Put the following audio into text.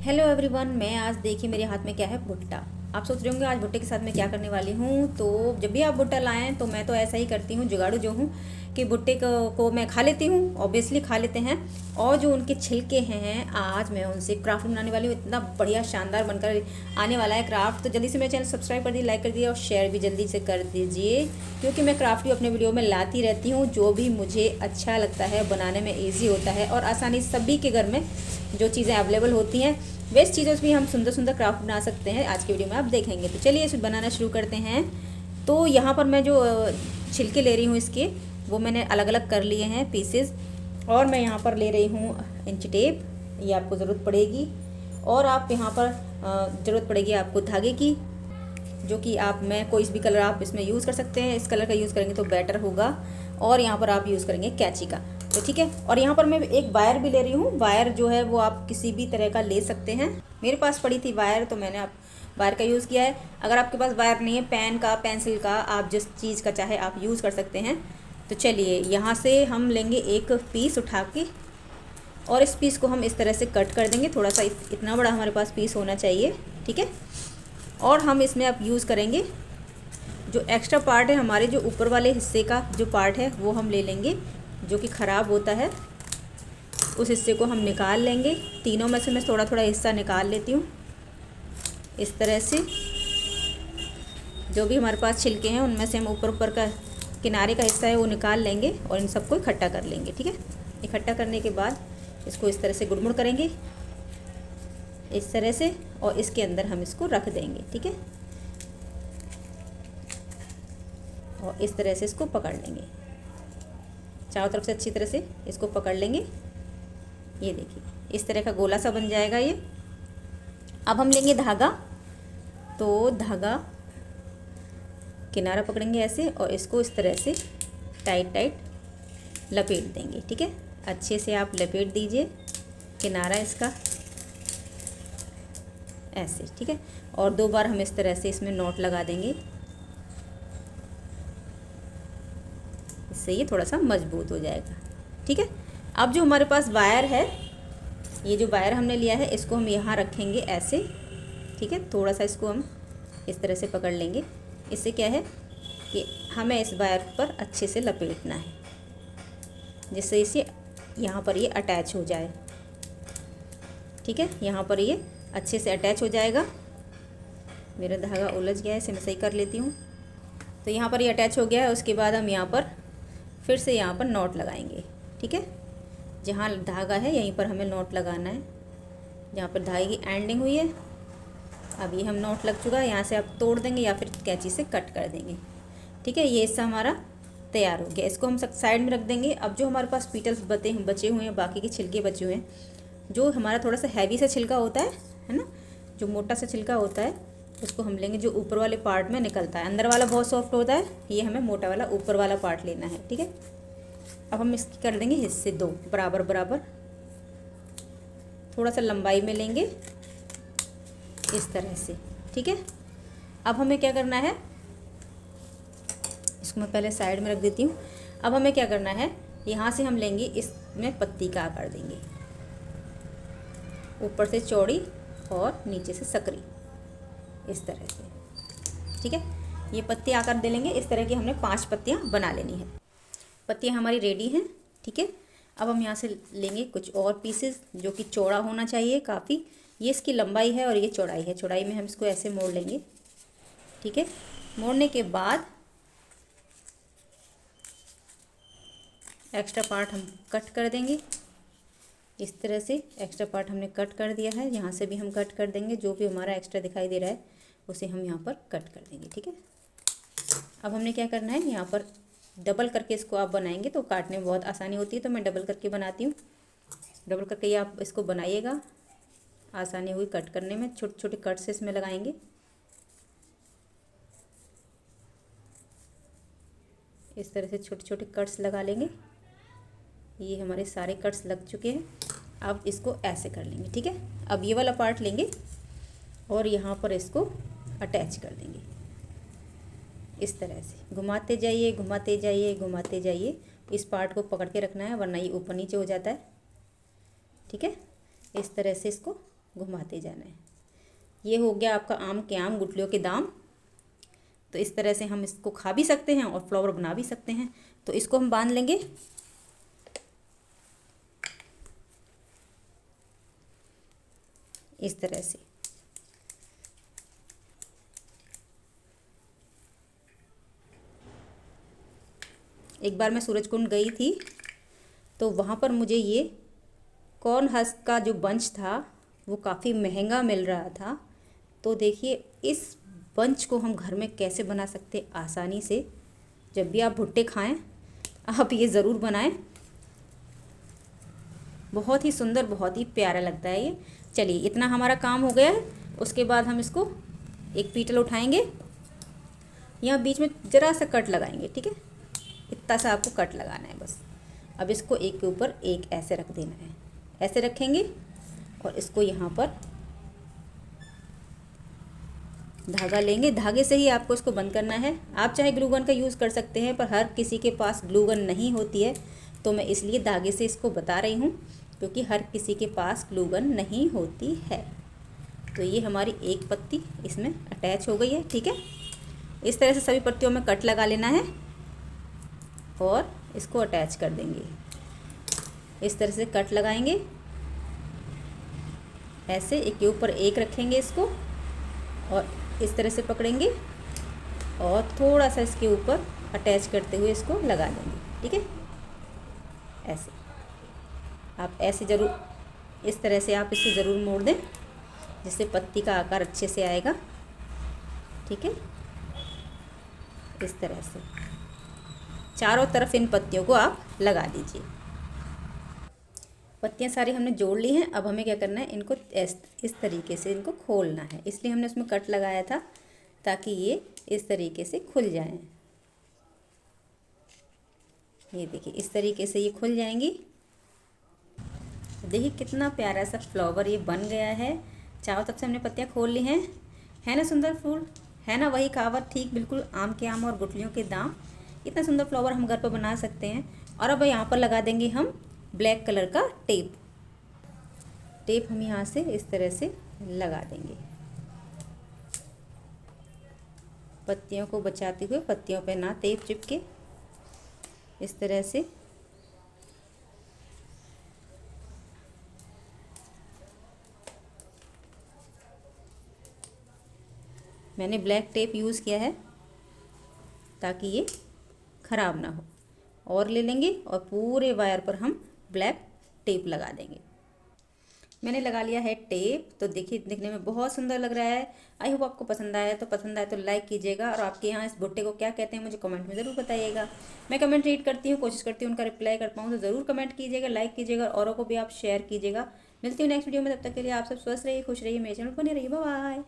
Hello everyone, मैं आज देखिए मेरे हाथ में क्या है, भुट्टा। आप सोच रहे होंगे आज भुट्टे के साथ मैं क्या करने वाली हूँ। तो जब भी आप भुट्टा लाएं तो मैं तो ऐसा ही करती हूँ, जुगाड़ू जो हूँ कि भुट्टे को मैं खा लेती हूँ, ऑब्वियसली खा लेते हैं। और जो उनके छिलके हैं आज मैं उनसे क्राफ्ट बनाने वाली हूँ। इतना बढ़िया शानदार बनकर आने वाला है क्राफ्ट। तो जल्दी से मेरे चैनल सब्सक्राइब कर दीजिए, लाइक कर दीजिए और शेयर भी जल्दी से कर दीजिए, क्योंकि मैं क्राफ्ट भी अपने वीडियो में लाती रहती हूँ। जो भी मुझे अच्छा लगता है, बनाने में ईजी होता है और आसानी सभी के घर में जो चीज़ें अवेलेबल होती हैं वेस्ट चीज़ों से भी हम सुंदर सुंदर क्राफ्ट बना सकते हैं। आज की वीडियो में आप देखेंगे। तो चलिए इसे बनाना शुरू करते हैं। तो यहाँ पर मैं जो छिलके ले रही हूँ इसके, वो मैंने अलग अलग कर लिए हैं पीसेस। और मैं यहाँ पर ले रही हूँ इंची टेप, ये आपको ज़रूरत पड़ेगी। और आप यहाँ पर ज़रूरत पड़ेगी आपको धागे की, जो कि आप मैं कोई भी कलर आप इसमें यूज़ कर सकते हैं। इस कलर का यूज़ करेंगे तो बेटर होगा। और यहाँ पर आप यूज़ करेंगे कैंची का, तो ठीक है। और यहाँ पर मैं एक वायर भी ले रही हूँ। वायर जो है वो आप किसी भी तरह का ले सकते हैं। मेरे पास पड़ी थी वायर, तो मैंने आप वायर का यूज़ किया है। अगर आपके पास वायर नहीं है, पेन का, पेंसिल का, आप जिस चीज़ का चाहे आप यूज़ कर सकते हैं। तो चलिए यहाँ से हम लेंगे एक पीस उठा के, और इस पीस को हम इस तरह से कट कर देंगे। थोड़ा सा इतना बड़ा हमारे पास पीस होना चाहिए, ठीक है। और हम इसमें अब यूज़ करेंगे जो एक्स्ट्रा पार्ट है, हमारे जो ऊपर वाले हिस्से का जो पार्ट है वो हम ले लेंगे, जो कि ख़राब होता है। उस हिस्से को हम निकाल लेंगे। तीनों में से मैं थोड़ा थोड़ा हिस्सा निकाल लेती हूँ। इस तरह से जो भी हमारे पास छिलके हैं उनमें से हम ऊपर ऊपर का किनारे का हिस्सा है वो निकाल लेंगे और इन सबको इकट्ठा कर लेंगे, ठीक है। इकट्ठा करने के बाद इसको इस तरह से गुड़मुड़ करेंगे, इस तरह से, और इसके अंदर हम इसको रख देंगे, ठीक है। और इस तरह से इसको पकड़ लेंगे, चारों तरफ से अच्छी तरह से इसको पकड़ लेंगे। ये देखिए इस तरह का गोला सा बन जाएगा ये। अब हम लेंगे धागा। तो धागा किनारा पकड़ेंगे ऐसे और इसको इस तरह से टाइट टाइट लपेट देंगे, ठीक है। अच्छे से आप लपेट दीजिए किनारा इसका ऐसे, ठीक है। और 2 बार हम इस तरह से इसमें नॉट लगा देंगे, इससे ये थोड़ा सा मजबूत हो जाएगा, ठीक है। अब जो हमारे पास वायर है, ये जो वायर हमने लिया है इसको हम यहाँ रखेंगे ऐसे, ठीक है। थोड़ा सा इसको हम इस तरह से पकड़ लेंगे। इससे क्या है कि हमें इस वायर पर अच्छे से लपेटना है, जिससे इसे यहाँ पर ये अटैच हो जाए, ठीक है। यहाँ पर ये अच्छे से अटैच हो जाएगा। मेरा धागा उलझ गया है, इसे मैं सही कर लेती हूँ। तो यहाँ पर ये अटैच हो गया है। उसके बाद हम यहाँ पर फिर से यहाँ पर नॉट लगाएंगे, ठीक है। जहाँ धागा है यहीं पर हमें नॉट लगाना है, जहाँ पर धागे की एंडिंग हुई है। अब ये हम नॉट लग चुका है, यहाँ से आप तोड़ देंगे या फिर कैंची से कट कर देंगे, ठीक है। ये हिस्सा हमारा तैयार हो गया। इसको हम साइड में रख देंगे। अब जो हमारे पास पीटल्स बचे हुए हैं, बाकी के छिलके बचे हुए हैं, जो हमारा थोड़ा सा हैवी सा छिलका होता है ना, जो मोटा सा छिलका होता है, उसको हम लेंगे। जो ऊपर वाले पार्ट में निकलता है, अंदर वाला बहुत सॉफ्ट होता है, ये हमें मोटा वाला ऊपर वाला पार्ट लेना है, ठीक है। अब हम इसकी कर देंगे हिस्से 2 बराबर बराबर, थोड़ा सा लंबाई में लेंगे इस तरह से, ठीक है। अब हमें क्या करना है, इसको मैं पहले साइड में रख देती हूँ। अब हमें क्या करना है, यहाँ से हम लेंगे, इसमें पत्ती का आकार देंगे, ऊपर से चौड़ी और नीचे से सकरी, इस तरह से, ठीक है। ये पत्ती आकार दे लेंगे। इस तरह की हमने 5 पत्तियाँ बना लेनी है। पत्तियाँ हमारी रेडी हैं, ठीक है। अब हम यहाँ से लेंगे कुछ और पीसेस, जो कि चौड़ा होना चाहिए काफ़ी। ये इसकी लंबाई है और ये चौड़ाई है। चौड़ाई में हम इसको ऐसे मोड़ लेंगे, ठीक है। मोड़ने के बाद एक्स्ट्रा पार्ट हम कट कर देंगे। इस तरह से एक्स्ट्रा पार्ट हमने कट कर दिया है। यहाँ से भी हम कट कर देंगे। जो भी हमारा एक्स्ट्रा दिखाई दे रहा है उसे हम यहाँ पर कट कर देंगे, ठीक है। अब हमने क्या करना है, यहाँ पर डबल करके इसको आप बनाएंगे तो काटने में बहुत आसानी होती है। तो मैं डबल करके बनाती हूँ। डबल करके ये आप इसको बनाइएगा, आसानी हुई कट करने में। छोटे छोटे कट्स इसमें लगाएंगे, इस तरह से छोटे छोटे कट्स लगा लेंगे। ये हमारे सारे कट्स लग चुके हैं। अब इसको ऐसे कर लेंगे, ठीक है। अब ये वाला पार्ट लेंगे और यहाँ पर इसको अटैच कर देंगे, इस तरह से घुमाते जाइए घुमाते जाइए घुमाते जाइए। इस पार्ट को पकड़ के रखना है, वरना ये ऊपर नीचे हो जाता है, ठीक है। इस तरह से इसको घुमाते जाना है। ये हो गया आपका आम के आम गुठलियों के दाम। तो इस तरह से हम इसको खा भी सकते हैं और फ्लावर बना भी सकते हैं। तो इसको हम बांध लेंगे। इस तरह से एक बार मैं सूरजकुंड गई थी तो वहाँ पर मुझे ये कॉर्न हस्क का जो बंच था वो काफ़ी महंगा मिल रहा था। तो देखिए इस बंच को हम घर में कैसे बना सकते हैं आसानी से। जब भी आप भुट्टे खाएं आप ये ज़रूर बनाएं। बहुत ही सुंदर, बहुत ही प्यारा लगता है ये। चलिए इतना हमारा काम हो गया है। उसके बाद हम इसको एक पीटल उठाएंगे, यहाँ बीच में ज़रा सा कट लगाएंगे, ठीक है। इतना सा आपको कट लगाना है बस। अब इसको एक के ऊपर एक ऐसे रख देना है, ऐसे रखेंगे और इसको यहाँ पर धागा लेंगे। धागे से ही आपको इसको बंद करना है। आप चाहे ग्लू गन का यूज़ कर सकते हैं, पर हर किसी के पास ग्लू गन नहीं होती है, तो मैं इसलिए धागे से इसको बता रही हूँ, क्योंकि हर किसी के पास ग्लू गन नहीं होती है। तो ये हमारी एक पत्ती इसमें अटैच हो गई है, ठीक है। इस तरह से सभी पत्तियों में कट लगा लेना है और इसको अटैच कर देंगे। इस तरह से कट लगाएंगे, ऐसे एक के ऊपर एक रखेंगे इसको और इस तरह से पकड़ेंगे और थोड़ा सा इसके ऊपर अटैच करते हुए इसको लगा देंगे, ठीक है। ऐसे आप ऐसे ज़रूर, इस तरह से आप इसे ज़रूर मोड़ दें, जिससे पत्ती का आकार अच्छे से आएगा, ठीक है। इस तरह से चारों तरफ इन पत्तियों को आप लगा दीजिए। पत्तियां सारी हमने जोड़ ली हैं। अब हमें क्या करना है, इनको इस तरीके से इनको खोलना है। इसलिए हमने उसमें कट लगाया था ताकि ये इस तरीके से खुल जाएं। ये देखिए इस तरीके से ये खुल जाएंगी। देखिए कितना प्यारा सा फ्लावर ये बन गया है। चारों तरफ से हमने पत्तियां खोल ली हैं। है ना सुंदर फूल, है ना वही कहावत ठीक बिल्कुल, आम के आम और गुठलियों के दाम। इतना सुंदर फ्लावर हम घर पर बना सकते हैं। और अब यहाँ पर लगा देंगे हम ब्लैक कलर का टेप। टेप हम यहाँ से इस तरह से लगा देंगे, पत्तियों को बचाते हुए, पत्तियों पे ना टेप चिपके। इस तरह से मैंने ब्लैक टेप यूज़ किया है ताकि ये ख़राब ना हो। और ले लेंगे और पूरे वायर पर हम ब्लैक टेप लगा देंगे। मैंने लगा लिया है टेप। तो देखिए दिखने में बहुत सुंदर लग रहा है। आई होप आपको पसंद आया। तो पसंद आए तो लाइक कीजिएगा और आपके यहाँ इस भुट्टे को क्या कहते हैं मुझे कमेंट में ज़रूर बताइएगा। मैं कमेंट रीड करती हूँ, कोशिश करती हूँ उनका रिप्लाई कर पाऊँ। तो ज़रूर कमेंट कीजिएगा, लाइक कीजिएगा, औरों को भी आप शेयर कीजिएगा। मिलती हूँ नेक्स्ट वीडियो में। तब तक के लिए आप सब स्वस्थ रहिए, खुश रहिए, मेरे चैनल पर बने रहिए। Bye bye.